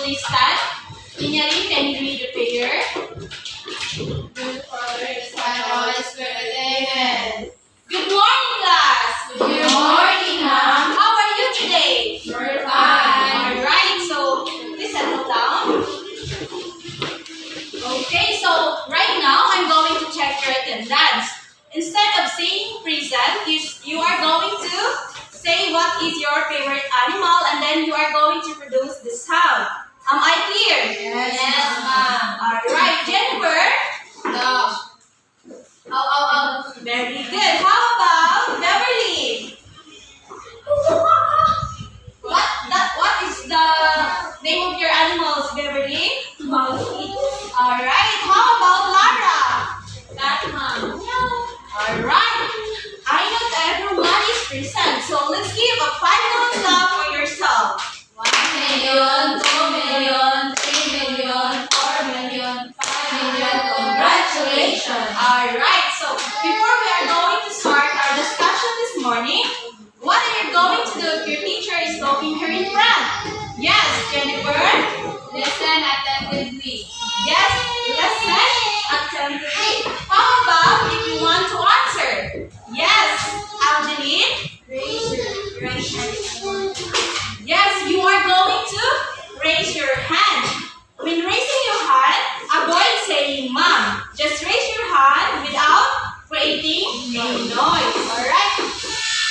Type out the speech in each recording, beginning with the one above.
please stand. Inyali, can you read the prayer? Good Father, Son, Holy Spirit, Amen. Good morning, class. Good morning, ma'am. How are you today? We're fine. Alright, so please settle down. Okay, so right now I'm going to check your attendance. Instead of saying present, you are going to say what is your favorite animal and then you are going to produce the sound. Am I clear? Yes, ma'am. Alright, Jennifer. No. Very good. How about Beverly? What is the name of your animals, Beverly? Monkey. Alright, how about Lara? Cat, ma'am. Alright, I know everyone is present, so let's give a 5-minute clap for yourself. 1 million, 2 million, 3 million, 4 million, 5 million. Congratulations. Alright, so before we are going to start our discussion this morning, what are you going to do if your teacher is talking here in front? Yes, Jennifer? Listen attentively. Yes, listen attentively. How about if you want to answer? Yes, Angeline? Raise your hand. Yes, you are going to raise your hand. When raising your hand, avoid saying mom. Just raise your hand without creating a noise. Alright?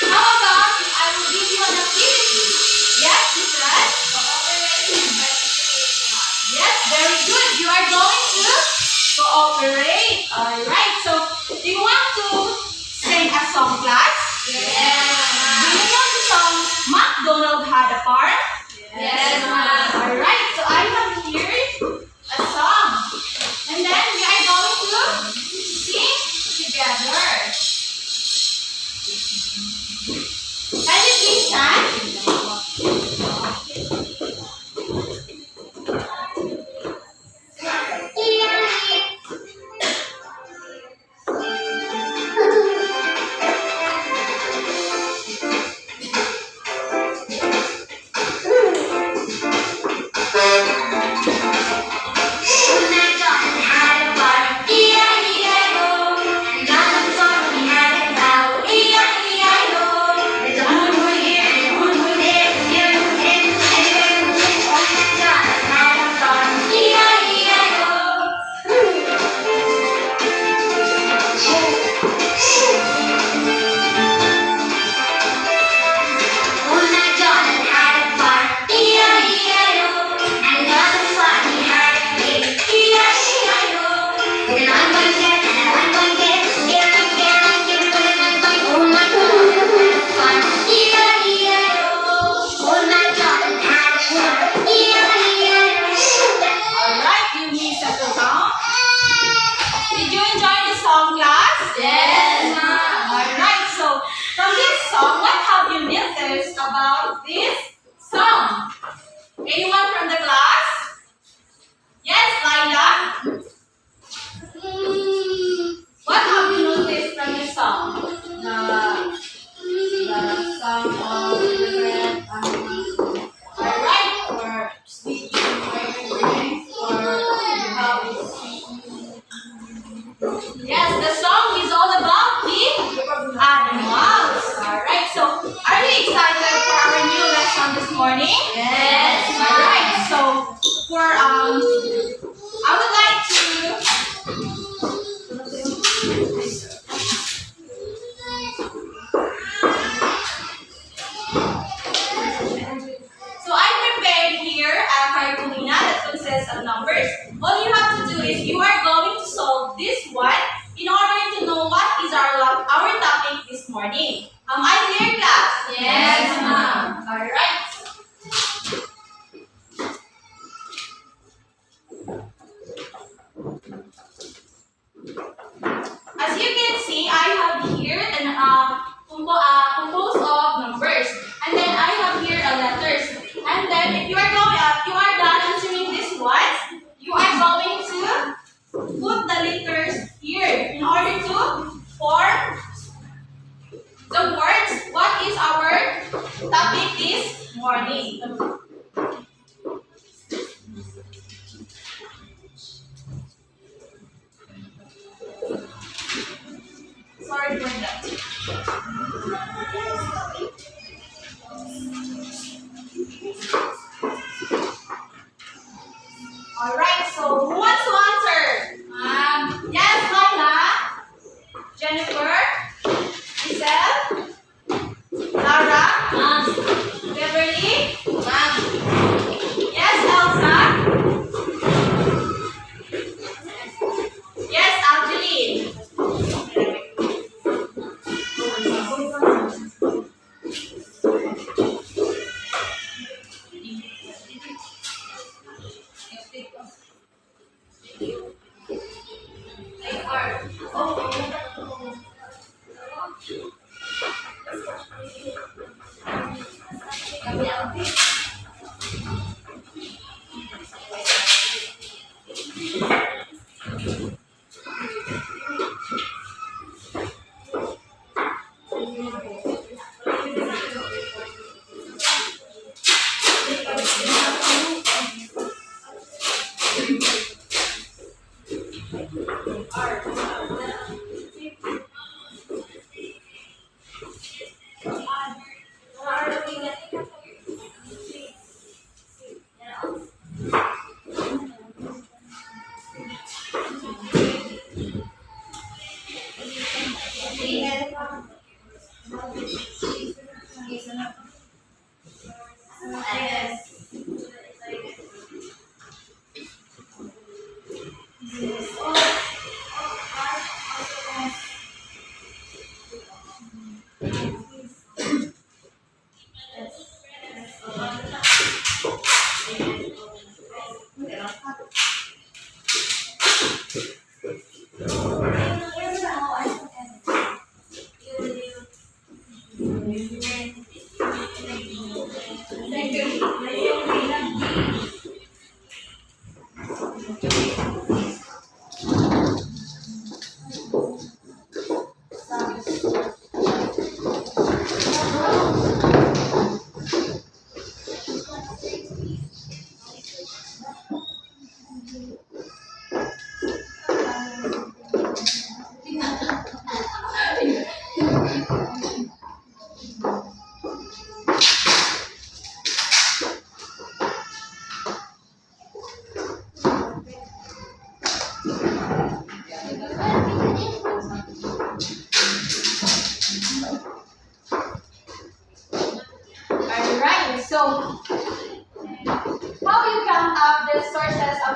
How about if I will give you an activity? Yes, Lizette? Yes, very good. You are going to cooperate. Alright, so do you want to sing a song, class? Do you know the song MacDonald Had a Farm? Yes, ma'am. Alright, so I have here a song. And then we are going to sing together. Can you please stand? Alright, you may settle down. Did you enjoy the song, class? Yes, ma'am. Alright, so from this song, what have you noticed about this song? Anyone from the class? Yes, Laila? What have you noticed from this song? The song of different animals. Alright, or speaking, or how it's yes, the song is all about the animals. Alright, so are you excited for our new lesson this morning? Yes, ma'am. Alright, so for I would like to so I prepared here a cartolina that consists of numbers. All you have to do is you are going to solve this one in order to know what is our topic this morning. Am I clear, class? Yes, ma'am. Alright. As you can see, I have here an composed of numbers, and then I have here a letters. And then if you are done answering this one, you are going to put the letters here in order to form the words. What is our topic this morning?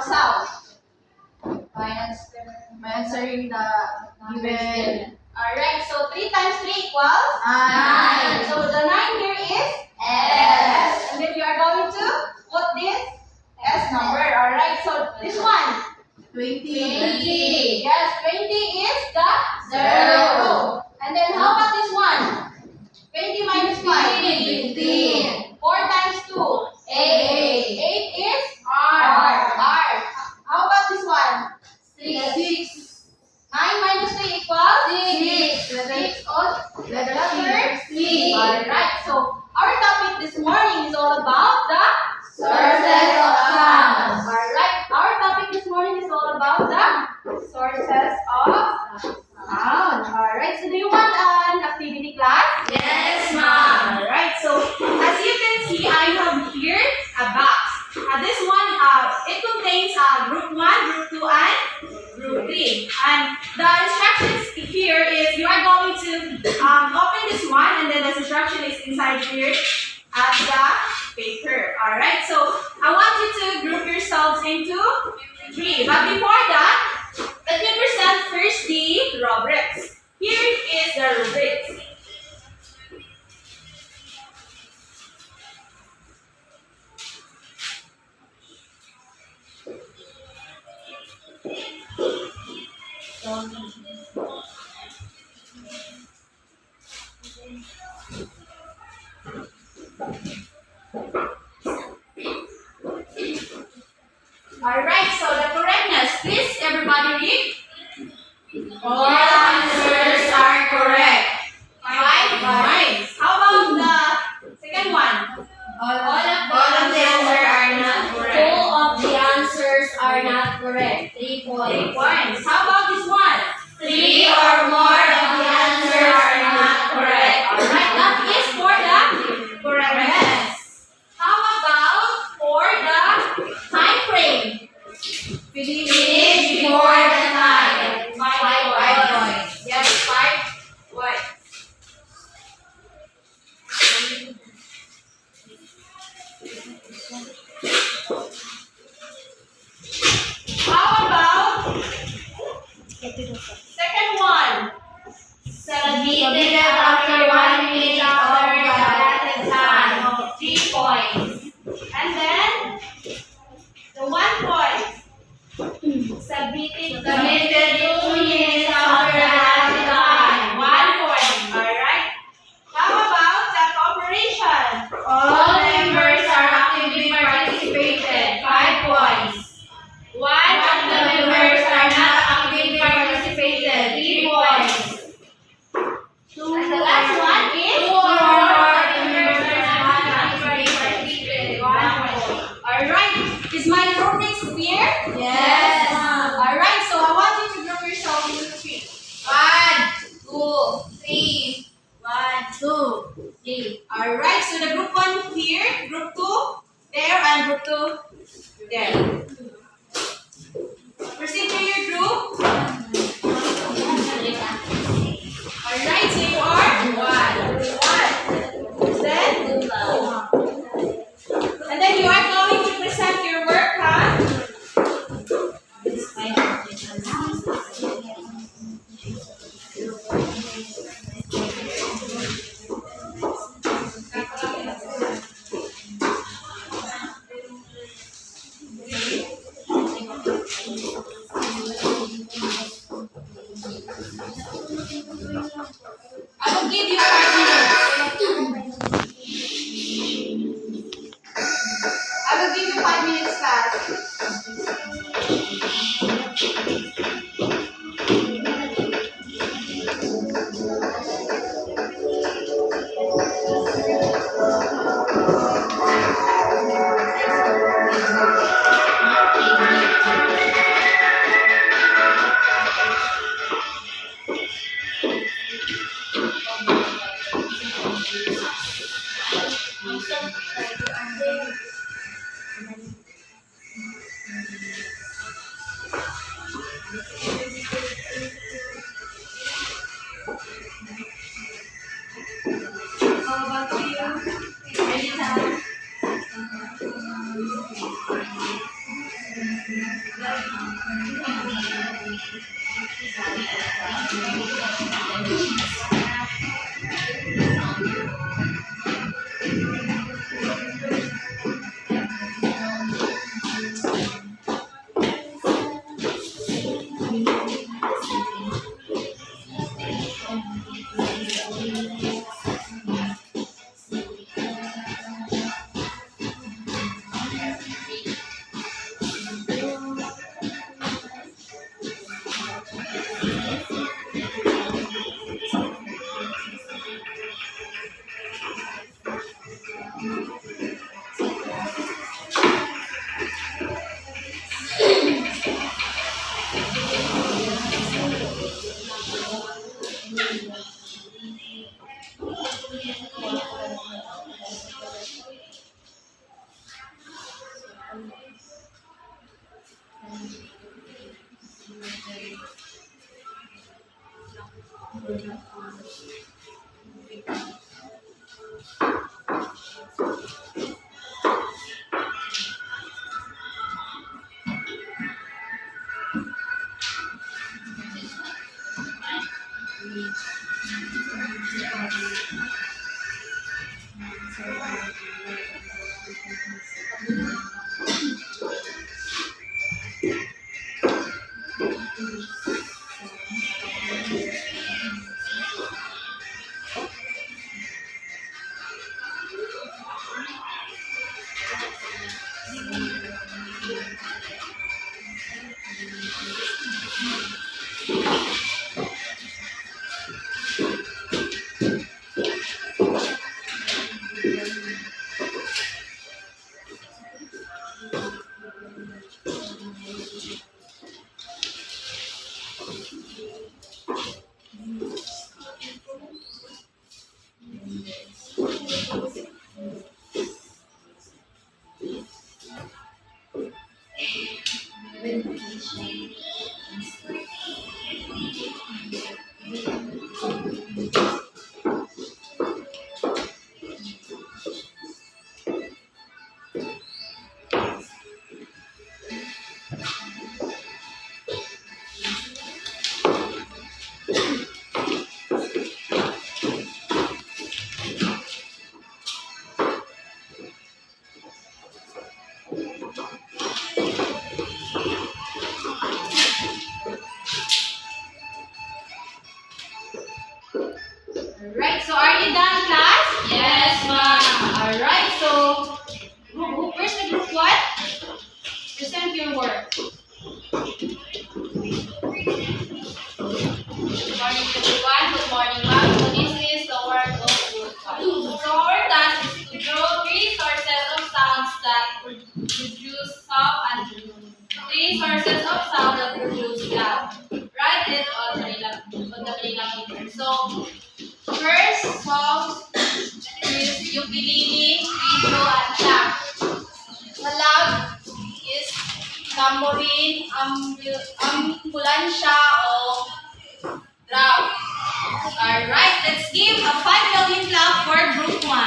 sound. By answering the given. Alright, so 3 times 3 equals? 9. So the 9 here is S. And then you are going to put this S number. Alright, so this one. 20. Yes, 20 is the 0. And then how about this one? 20 minus 5? 15. 4 times 2? 8. 8 is R. R. How about this one? 6. 9 minus 3 equals? 6. 6 on Letter C. Alright, so our topic this morning is all about the Sources of sounds. Alright, our topic this morning is all about the sources of sound. Alright, so do you want an activity class? Yes, ma'am. Alright, so as you can see, I have here a box. This one, it contains group 1, group 2, and group 3. And the instructions here is you are going to open this one, and then the instruction is inside here at the paper. Alright, so I want you to group yourselves into 3. But before that, let me present first the rubrics. Here is the rubrics. Alright, so the correctness. Please, everybody read. All answers are correct. 5 points. How about the second one? All of the answers are not correct. All of the answers are not correct. 3 3 points. points. How about this one? 3 or more of the answers are not correct. Alright, that is for the correctness. How about for the time frame? Finish before the time. 5 points. Yes, 5 points. How about second one? Submitted after 1 minute of the allotted time. 3 points. And then the 1 point. Submitted 2 minutes after the allotted time. 1 point. Alright. How about the cooperation? All members are actively participated. 5 points. 1 Of the members are not actively participated. 3 points. And the last one is 2 or more of the members are not actively participated. 1 point. Alright. Is my rubrics clear? Yes. Alright, so I want you to group yourself into 3. 1, 2, 3. 1, 2, 3. Alright, so the group 1 here, group 2 there, and group 2 there. Proceed to your group. Alright, so you are 1. Then, and then you are going to present your work, huh? I will give you 5 minutes. I will give you 5 minutes, class. How about you? Anytime. Alright, so are you done, class? Yes, ma'am. Alright, so where's the group one? Present your work. Good morning, everyone. Good morning, ma'am. So this is the work of group 1. So our task is to draw 3 sources of sounds that produce sound and 3 sources of sound that produce loud. Write it on the Manila paper. So first song is ukulele, piano, and clap. The loud is tambourine, ambulansya, o drum. Alright, let's give a 5 million clap for group 1. 1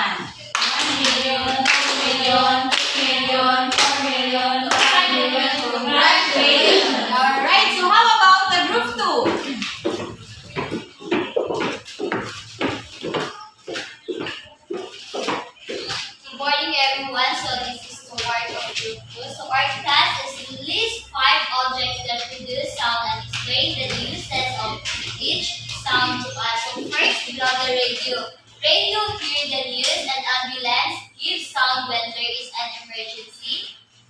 million, 2 million, 3 million, 4 million, 5 million. Congratulations! Alright, so how about the group 2? Good morning, everyone. So this is the work of group 2. So our task is to list 5 objects that produce sound and explain the uses of each sound to us. So first, we have the radio. Radio hear the news, and ambulance gives sound when there is an emergency.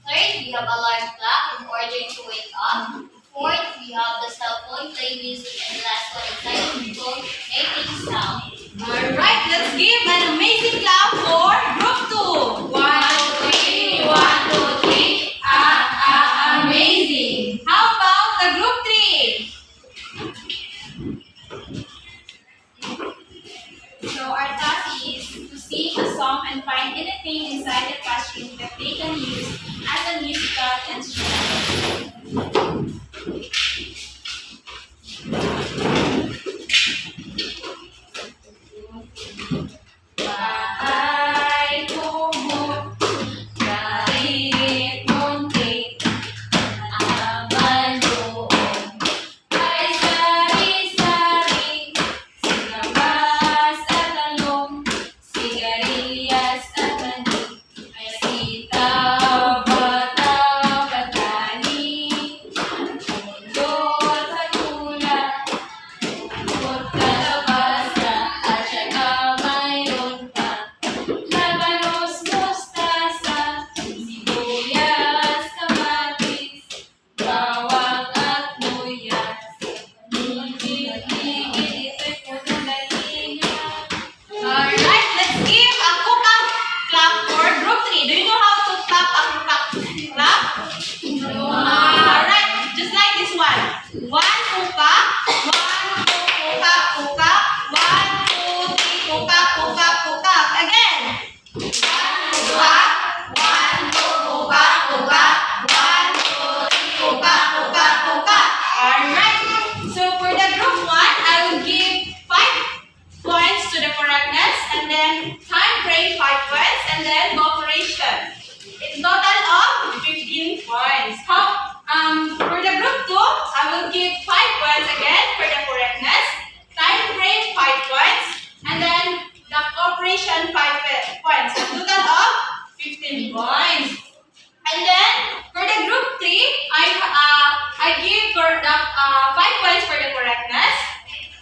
Third, we have alarm clock in order to wake up. Fourth, we have the cell phone play music, and the last one is xylophone making sound. Alright, let's give an amazing clap for group 2. 1, 2, 3, 1, 2, 3. Amazing! How about the group 3? So our task is to sing a song and find anything inside the classroom that they can use as a musical instrument. Bye. operation, 5 points. A total of 15 points. And then, for the group 3, I give for the 5 points for the correctness,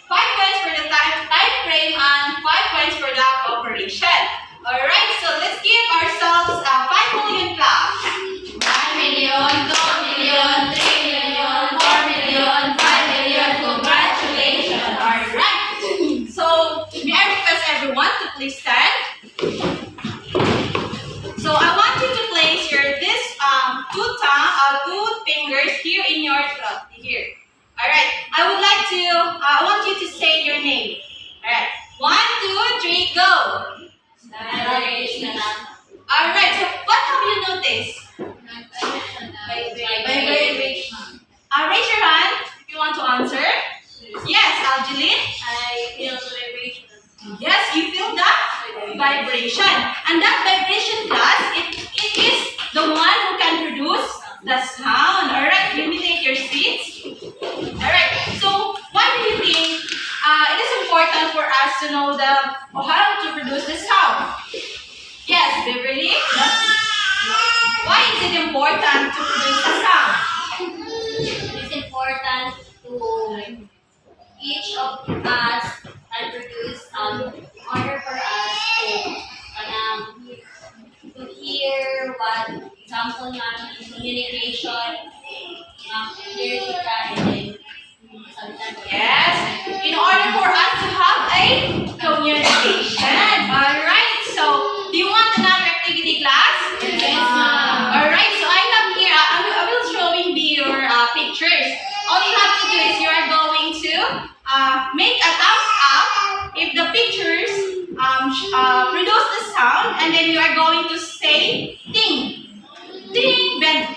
5 points for the time frame, and 5 points for the cooperation. Alright, so let's give ourselves a 5 million clap. 1 million, 2 million, 3 million, 4 million, 5 million. Congratulations. Alright, so may I request everyone to please stand. So I want you to place this two fingers here in your throat. Here. Alright, I want you to say your name. Alright, 1, 2, 3, go. Alright, so what have you noticed? Raise your hand if you want to answer. Yes, Algeline? I feel the vibration. Yes, you feel that vibration. And that vibration class, it is the one who can produce the sound. Alright, you may take your seats. Alright, so why do you think it is important for us to know how to produce the sound? Yes, Beverly? Why is it important to produce the sound? It's important to each of us and produce in order for us to hear what example namin communication, clear kita, and then sometimes Yes, in order for us to have a communication. Alright, so do you want another activity class? Yes, ma'am. Alright, so I have here, I will showing your pictures. All you have to do is you are going to make a thumbs up if the pictures produce the sound, and then you are going to say ding. Ding, then.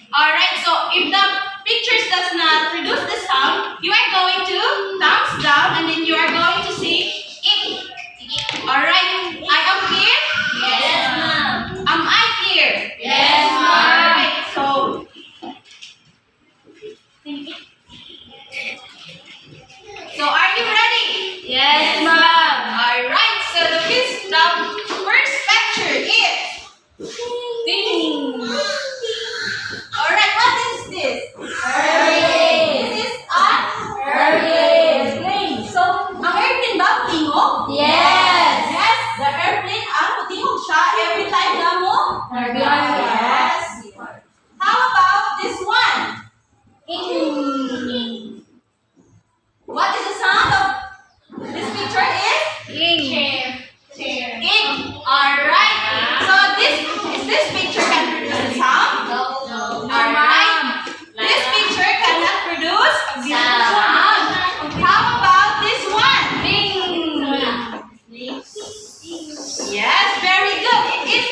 Alright, so if the pictures does not produce the sound, you are going to thumbs down, and then you are going to say it. Alright, I am clear? Yes, ma'am. Am I clear? Yes, ma'am. Alright, so are you ready? Yes, ma'am. Alright, so the first picture is ding. Alright, what is this? Airplane. This is an airplane. So, ang airplane ba putingog? Yes. Yes, the airplane putingog siya every time na mo? Yes. How about this one? What is the sound of this picture is? Chair. Ing. Alright. So this picture can produce a sound? No. Alright. This picture cannot produce a sound. How about this one? Yes, very good. It is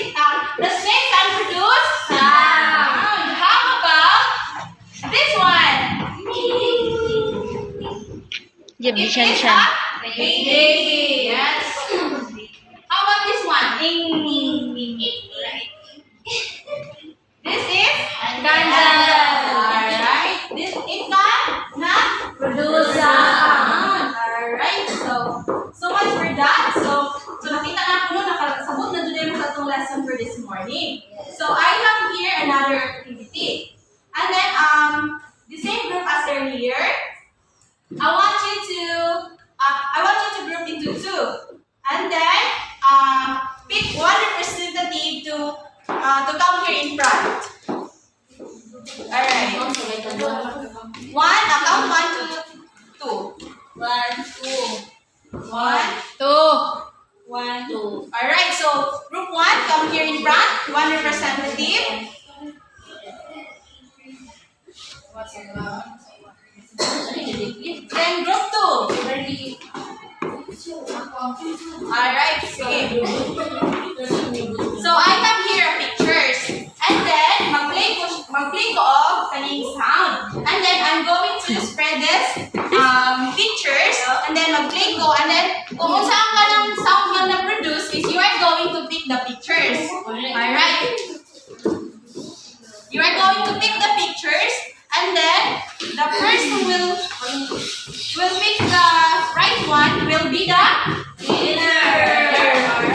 the snake can produce sound. How about this one? It is a baby. Yes. How about this one? This is Candle. Alright. This it can produce sound. Alright. So much for that. So nakita na po nakasabot na doon mo sa itong lesson for this morning. So I have here another activity. And then the same group as earlier. I want you to group into two. And then pick one representative to come here in front. Alright. Count 1, 2, 2. 1, 2. 1, 1, 2. Alright, so group 1, come here in front. One representative. Then group 2. Alright, sige. So I have here pictures. And then, mag-play ko og kaning sound. And then, I'm going to spread this pictures. And then, mag-play ko. And then, kung saan ka ng sound man na-produce is you are going to pick the pictures. Alright? You are going to pick the pictures. And then, the person will pick the right one will be the winner. Alright?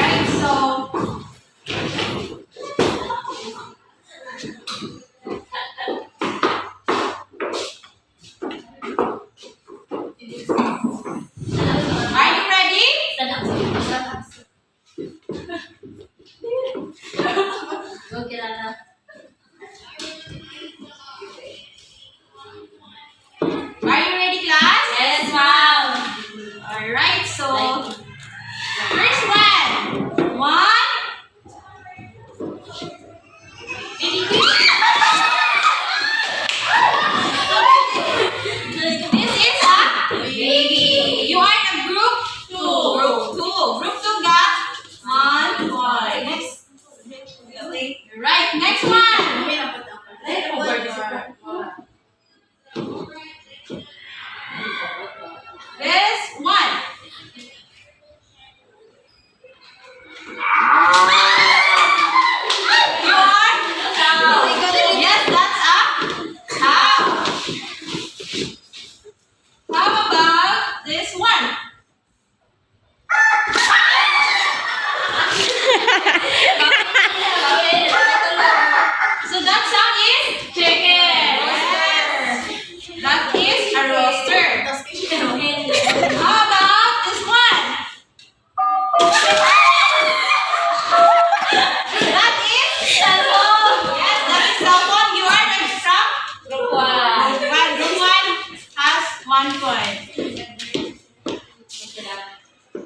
1 point.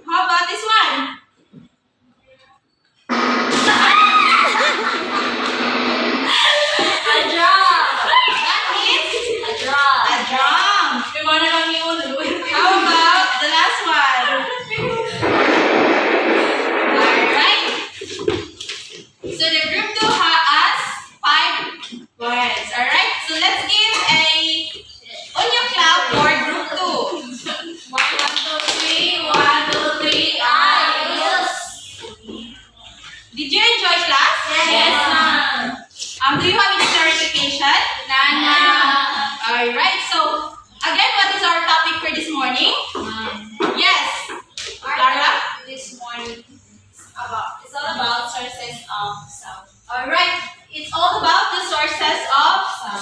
How about this one? A drum. That means A drum. a drum. How about the last one? Alright. So the group 2 has 5 points. Alright. So let's give a Onyo clap for group 2. 1, 2, 3. 1, 2, 3. Yes. Did you enjoy class? Yes, ma'am. Do you have any clarification? Nana. Alright. So again, what is our topic for this morning? Yes. Clara? This morning it's all about sources of sound. Alright, it's all about the sources of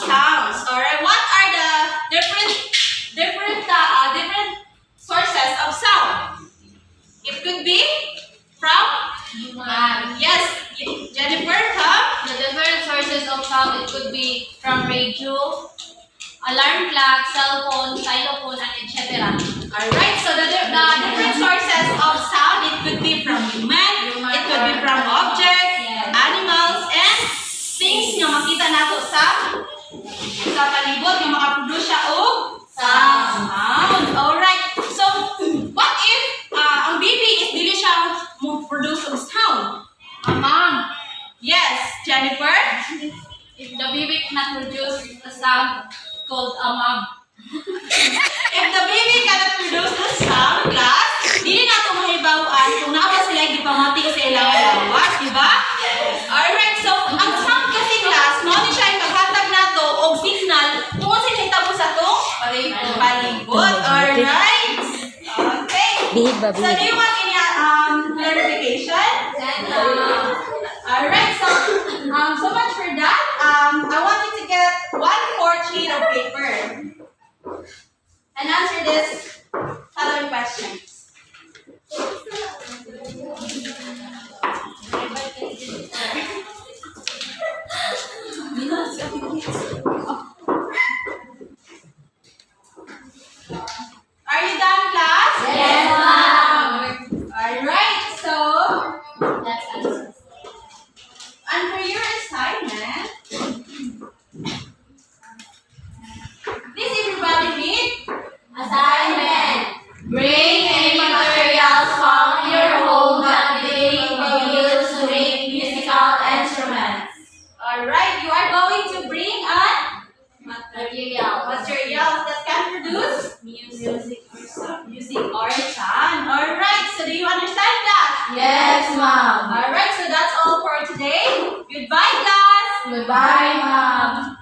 sounds. Alright, what are the different sources of sound? It could be from yes, Jennifer, come. The different sources of sound, it could be from radio, alarm clock, cell phone, xylophone, and etc. Alright, so the different sources of sound, it could be from human, it could be from objects, animals, and things nga makita nato sa palibot nga makaproduce siya og sound. Alright. So, what if ang baby is dili siya mo produce og sound? Mom, Yes, Jennifer? if the baby cannot produce a sound called a mom. If the baby cannot produce the sound, class, dili nato mahibaw-an kung naa ba sila gipamati sa ilang lawas, di ba? Alright, so ang sound kasi class, no ni siya yung maghatag nato og signal kung sa nitabo sa to palibot. Alright? Okay. Bihig ba, So, do you want any clarification? Alright, so much for that. I want you to get 1/4 sheet of paper and answer this following questions. Are you done, class? Yes, ma'am. Alright, so, That's answer. and for your assignment, please everybody read. Assignment. Bring any materials from your home that they will use to make musical instruments. Alright, you are going to bring an Materials. materials that can produce music or sound. Alright, so do you understand that? Yes, ma'am. Alright, so that's all for today. Goodbye, class. Goodbye, ma'am.